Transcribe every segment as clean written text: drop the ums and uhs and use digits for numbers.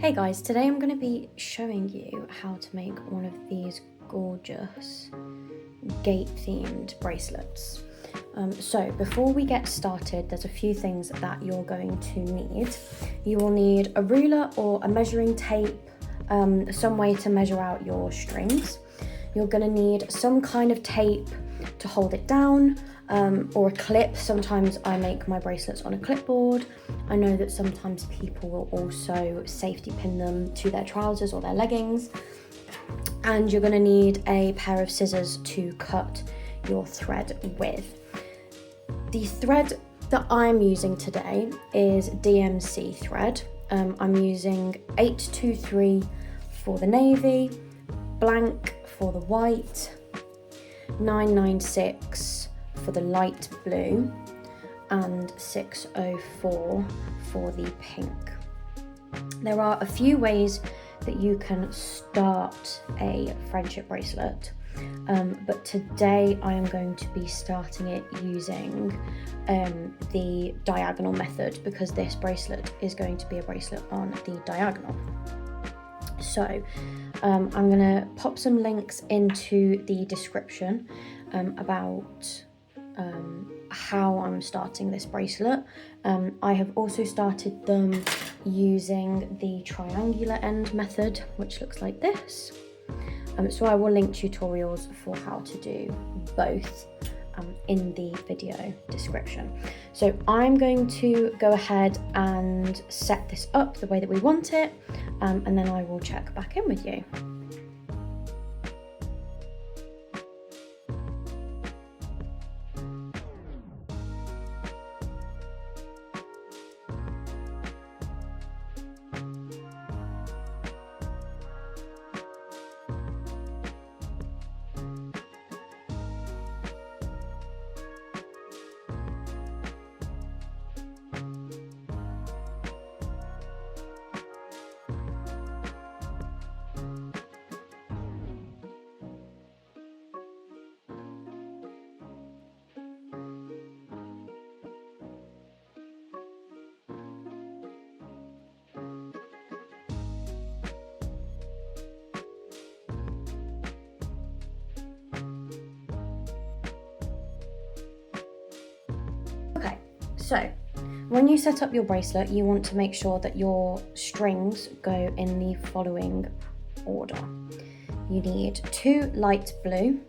Hey guys, today I'm going to be showing you how to make one of these gorgeous gate themed bracelets. So before we get started, there's a few things that you're going to need. You will need a ruler or a measuring tape, some way to measure out your strings. You're going to need some kind of tape to hold it down, or a clip. Sometimes I make my bracelets on a clipboard. I know that sometimes people will also safety pin them to their trousers or their leggings. And you're going to need a pair of scissors to cut your thread with. The thread that I'm using today is DMC thread. I'm using 823 for the navy, Blanc for the white, 996 for the light blue, and 604 for the pink. There are a few ways that you can start a friendship bracelet, but today I am going to be starting it using the diagonal method, because this bracelet is going to be a bracelet on the diagonal. So I'm going to pop some links into the description about how I'm starting this bracelet. I have also started them using the triangular end method, which looks like this. So I will link tutorials for how to do both in the video description. So I'm going to go ahead and set this up the way that we want it, and then I will check back in with you. Okay, so when you set up your bracelet, you want to make sure that your strings go in the following order. You need 2 light blue,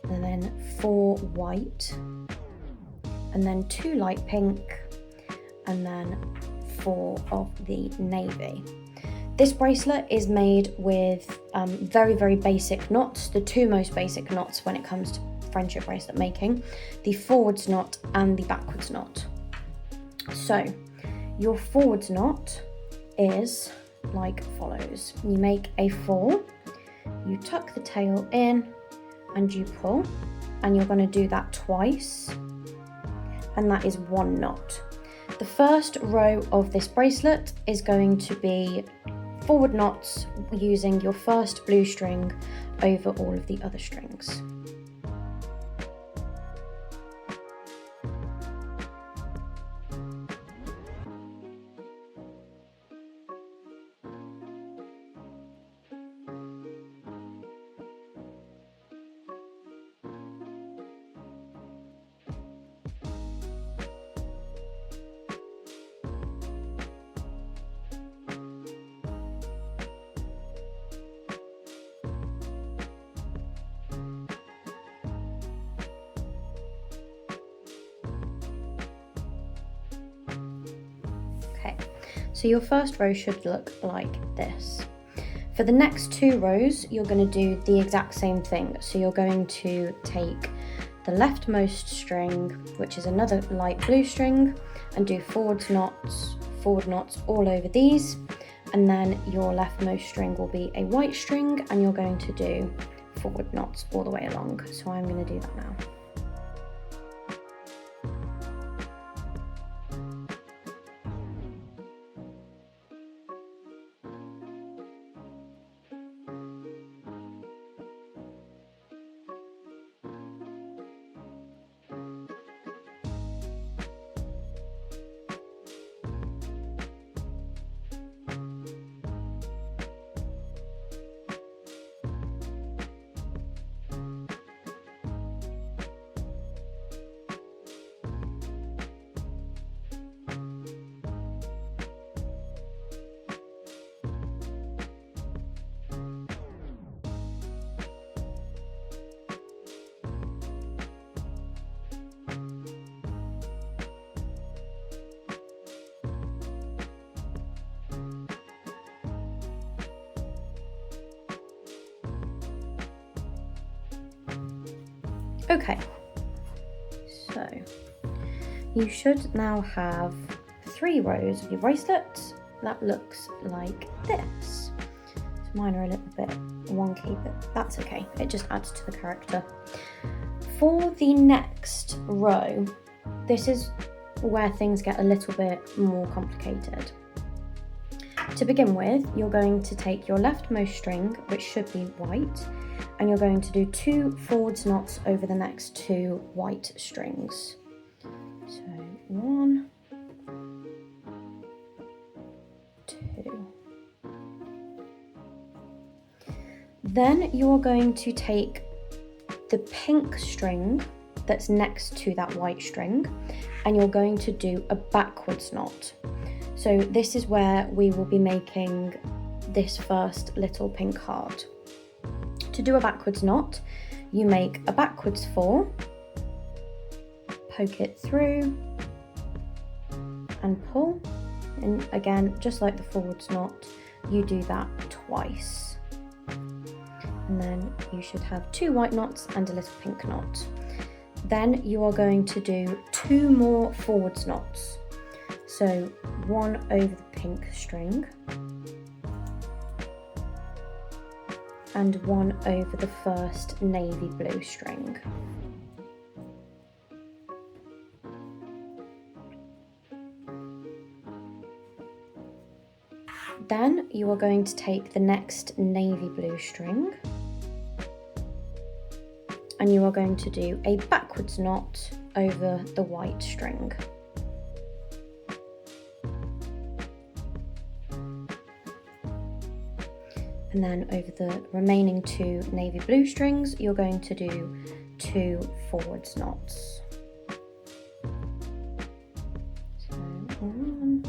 and then 4 white, and then 2 light pink, and then 4 of the navy. This bracelet is made with very, very basic knots, the 2 most basic knots when it comes to friendship bracelet making, the forwards knot and the backwards knot. So your forwards knot is like follows. You make a 4, you tuck the tail in and you pull, and you're going to do that twice, and that is 1 knot. The first row of this bracelet is going to be forward knots using your first blue string over all of the other strings. Okay, so your first row should look like this. For the next 2 rows, you're going to do the exact same thing. So you're going to take the leftmost string, which is another light blue string, and do forward knots all over these. And then your leftmost string will be a white string, and you're going to do forward knots all the way along. So I'm going to do that now. Okay, so you should now have 3 rows of your bracelets that looks like this. So mine are a little bit wonky, but that's okay, it just adds to the character. For the next row, this is where things get a little bit more complicated. To begin with, you're going to take your leftmost string, which should be white, and you're going to do 2 forwards knots over the next 2 white strings. So 1, 2. Then you're going to take the pink string that's next to that white string, and you're going to do a backwards knot. So this is where we will be making this first little pink heart. To do a backwards knot, you make a backwards 4, poke it through and pull, and again, just like the forwards knot, you do that twice. And then you should have 2 white knots and a little pink knot. Then you are going to do 2 more forwards knots. So 1 over the pink string and 1 over the first navy blue string. Then you are going to take the next navy blue string and you are going to do a backwards knot over the white string. And then over the remaining 2 navy blue strings, you're going to do 2 forwards knots. So 1,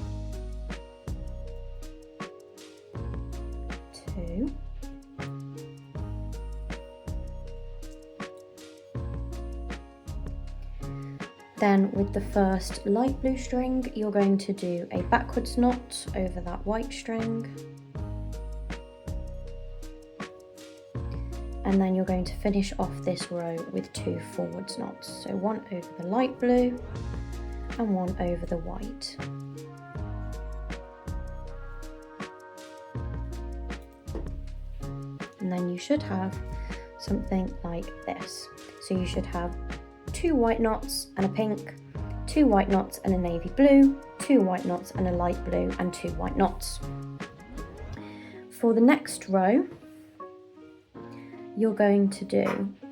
2. Then with the first light blue string, you're going to do a backwards knot over that white string. And then you're going to finish off this row with 2 forwards knots. So 1 over the light blue and 1 over the white. And then you should have something like this. So you should have 2 white knots and a pink, 2 white knots and a navy blue, 2 white knots and a light blue, and 2 white knots. For the next row, you're going to do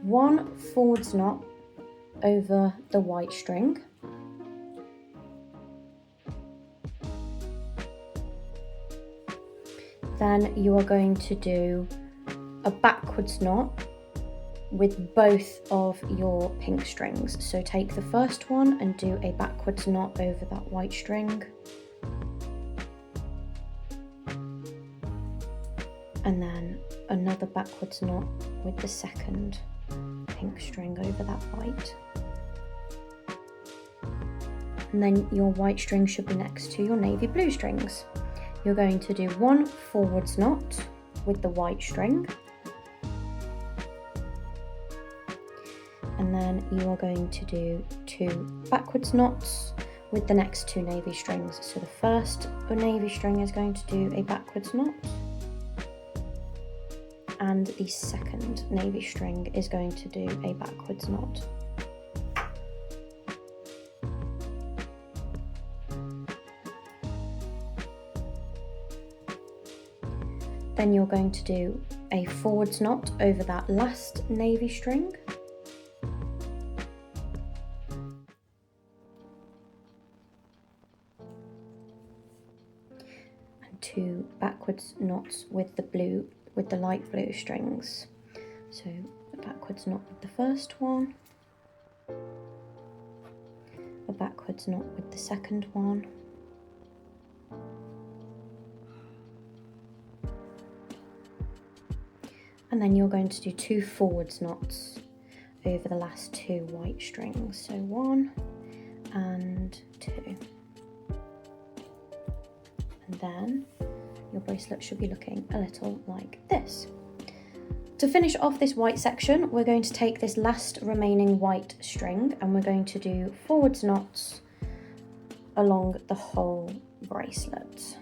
1 forwards knot over the white string, then you are going to do a backwards knot with both of your pink strings. So take the first one and do a backwards knot over that white string, and then another backwards knot with the second pink string over that white. And then your white string should be next to your navy blue strings. You're going to do 1 forwards knot with the white string, and then you are going to do 2 backwards knots with the next 2 navy strings. So the first navy string is going to do a backwards knot, and the second navy string is going to do a backwards knot. Then you're going to do a forwards knot over that last navy string, and 2 backwards knots with the light blue strings. So a backwards knot with the first one, a backwards knot with the second one, and then you're going to do 2 forwards knots over the last 2 white strings. So 1 and 2. And then your bracelet should be looking a little like this. To finish off this white section, we're going to take this last remaining white string and we're going to do forwards knots along the whole bracelet.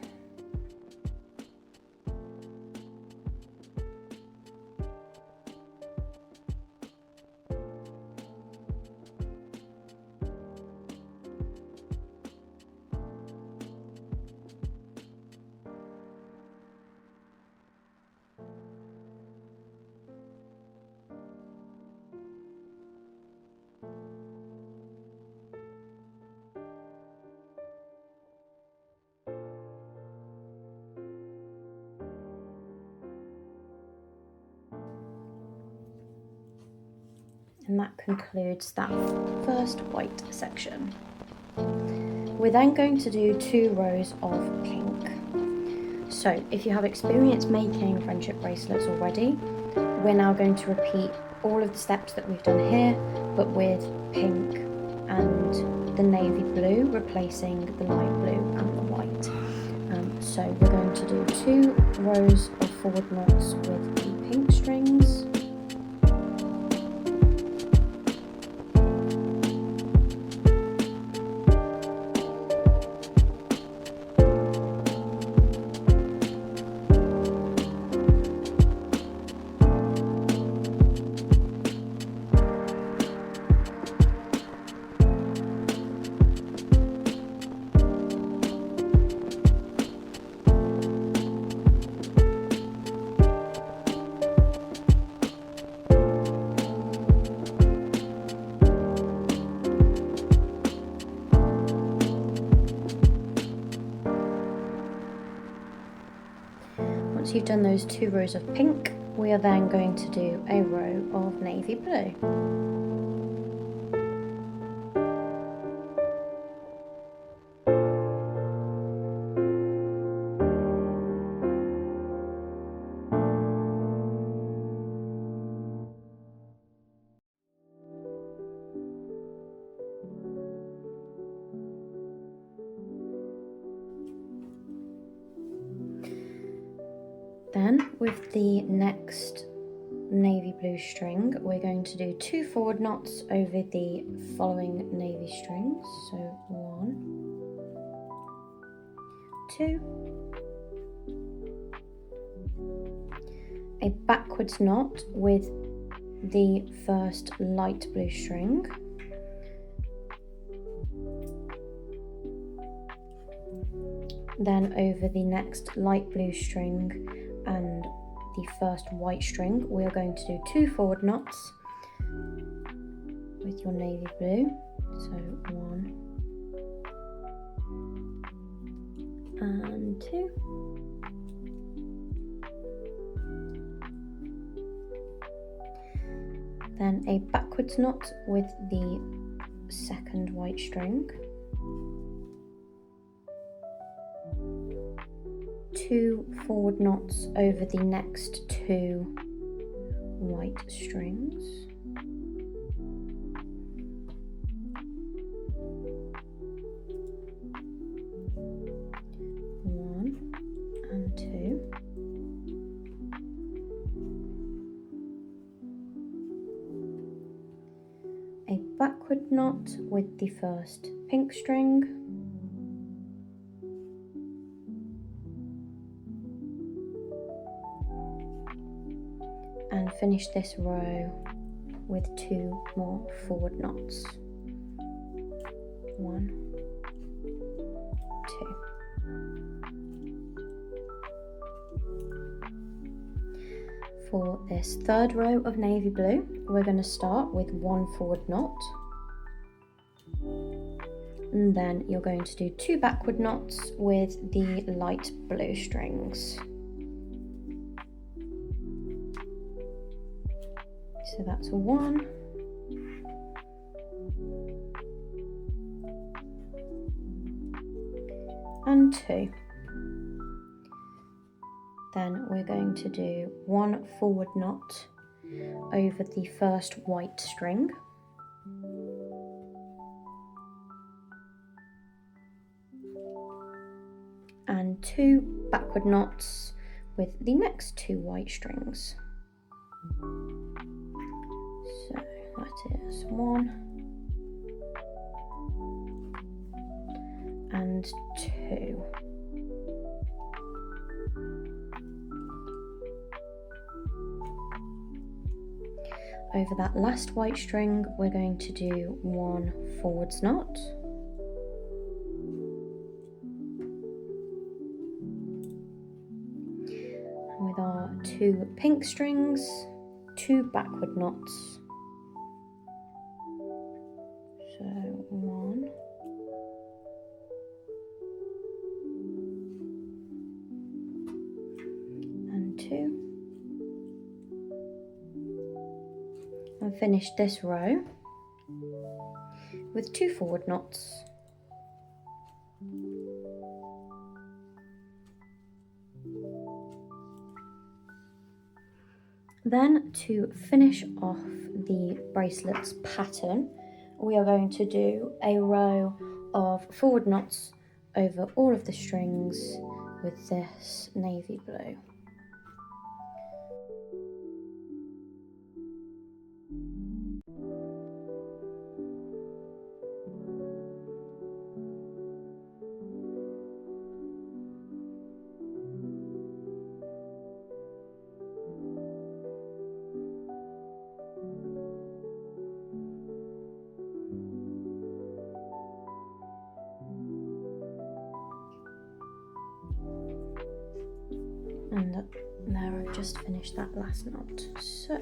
And that concludes that first white section. We're then going to do 2 rows of pink. So if you have experience making friendship bracelets already, we're now going to repeat all of the steps that we've done here, but with pink and the navy blue replacing the light blue and the white. So we're going to do 2 rows of forward knots with the pink strings. Once you've done those 2 rows of pink, we are then going to do a row of navy blue. Then with the next navy blue string, we're going to do 2 forward knots over the following navy strings. So 1, 2, a backwards knot with the first light blue string, then over the next light blue string and the first white string, we are going to do 2 forward knots with your navy blue. So 1 and 2. Then a backwards knot with the second white string. 2 forward knots over the next 2 white strings. One and 2. A backward knot with the first pink string. And finish this row with 2 more forward knots. 1, 2. For this third row of navy blue, we're going to start with 1 forward knot. And then you're going to do 2 backward knots with the light blue strings. So that's 1 and 2. Then we're going to do 1 forward knot over the first white string. And 2 backward knots with the next 2 white strings. So that is 1 and 2. Over that last white string, we're going to do 1 forwards knot. And with our 2 pink strings, 2 backward knots. So 1 and 2. And finish this row with 2 forward knots. Then to finish off the bracelets pattern, we are going to do a row of forward knots over all of the strings with this navy blue. And there, I've just finished that last knot. So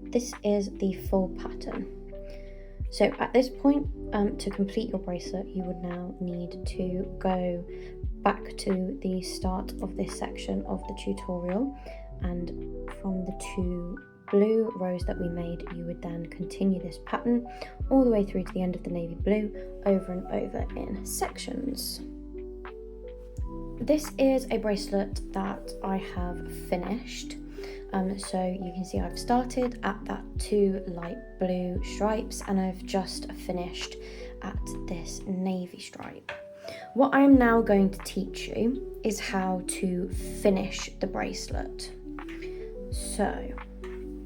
this is the full pattern. So at this point, to complete your bracelet, you would now need to go back to the start of this section of the tutorial, and from the 2 blue rows that we made, you would then continue this pattern all the way through to the end of the navy blue, over and over in sections. This is a bracelet that I have finished. So you can see I've started at that 2 light blue stripes and I've just finished at this navy stripe. What I am now going to teach you is how to finish the bracelet. So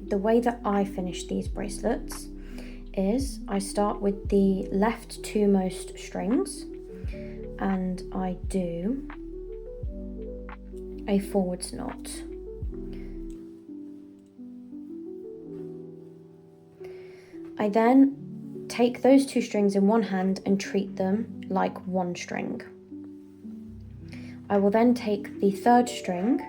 the way that I finish these bracelets is I start with the left 2 most strings and I do a forwards knot. I then take those 2 strings in one hand and treat them like 1 string. I will then take the 3rd string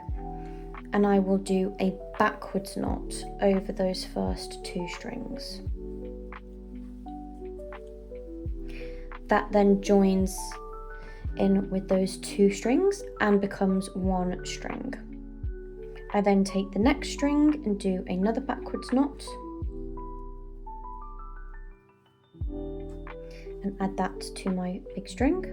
and I will do a backwards knot over those first 2 strings. That then joins in with those 2 strings and becomes 1 string. I then take the next string and do another backwards knot and add that to my big string.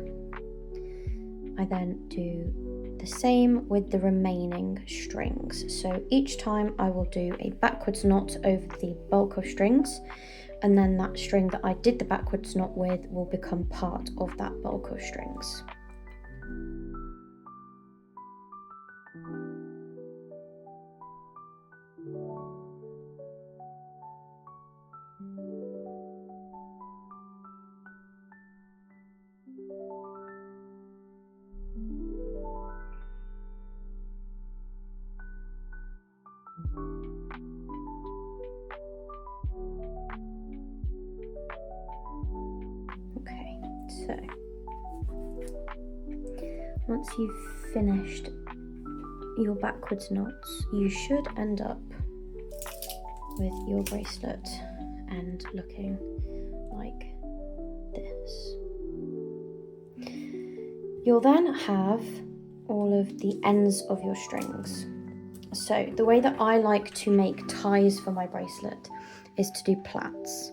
I then do the same with the remaining strings. So each time I will do a backwards knot over the bulk of strings, and then that string that I did the backwards knot with will become part of that bulk of strings. Okay, so once you've finished your backwards knots, you should end up with your bracelet and looking like this. You'll then have all of the ends of your strings. So the way that I like to make ties for my bracelet is to do plaits.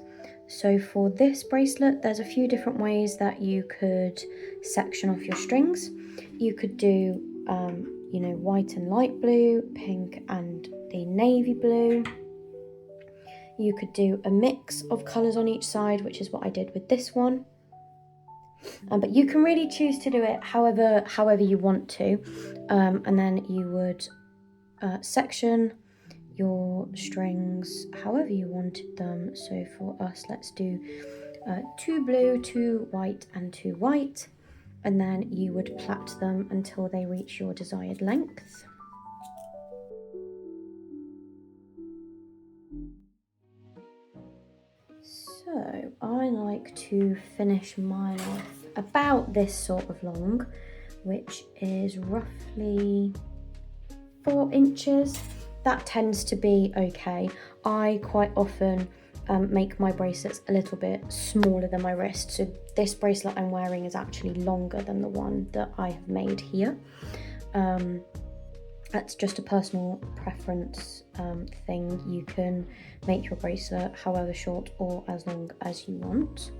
So for this bracelet, there's a few different ways that you could section off your strings. You could do, white and light blue, pink and the navy blue. You could do a mix of colours on each side, which is what I did with this one. But you can really choose to do it however you want to. And then you would section your strings however you wanted them. So for us, let's do 2 blue, 2 white and 2 white, and then you would plait them until they reach your desired length. So I like to finish mine off about this sort of long, which is roughly 4 inches. That tends to be okay. I quite often make my bracelets a little bit smaller than my wrist. So this bracelet I'm wearing is actually longer than the one that I have made here. That's just a personal preference thing. You can make your bracelet however short or as long as you want.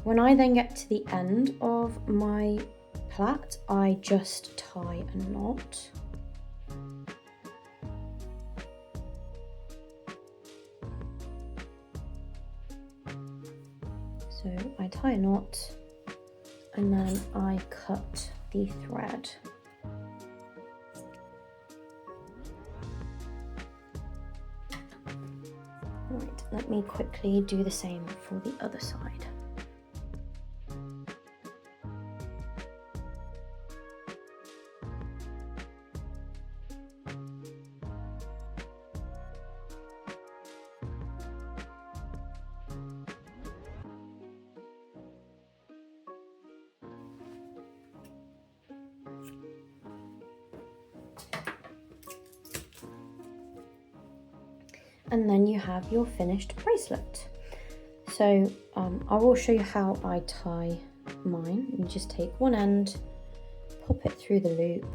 When I then get to the end of my plait, I just tie a knot. So I tie a knot and then I cut the thread. Right, let me quickly do the same for the other side. And then you have your finished bracelet. So I will show you how I tie mine. You just take one end, pop it through the loop,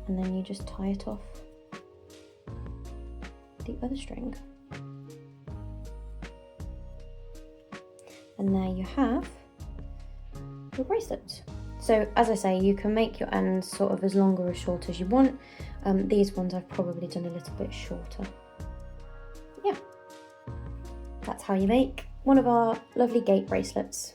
and then you just tie it off the other string. And there you have your bracelet. So as I say, you can make your ends sort of as long or as short as you want. These ones I've probably done a little bit shorter. Yeah, that's how you make one of our lovely gate bracelets.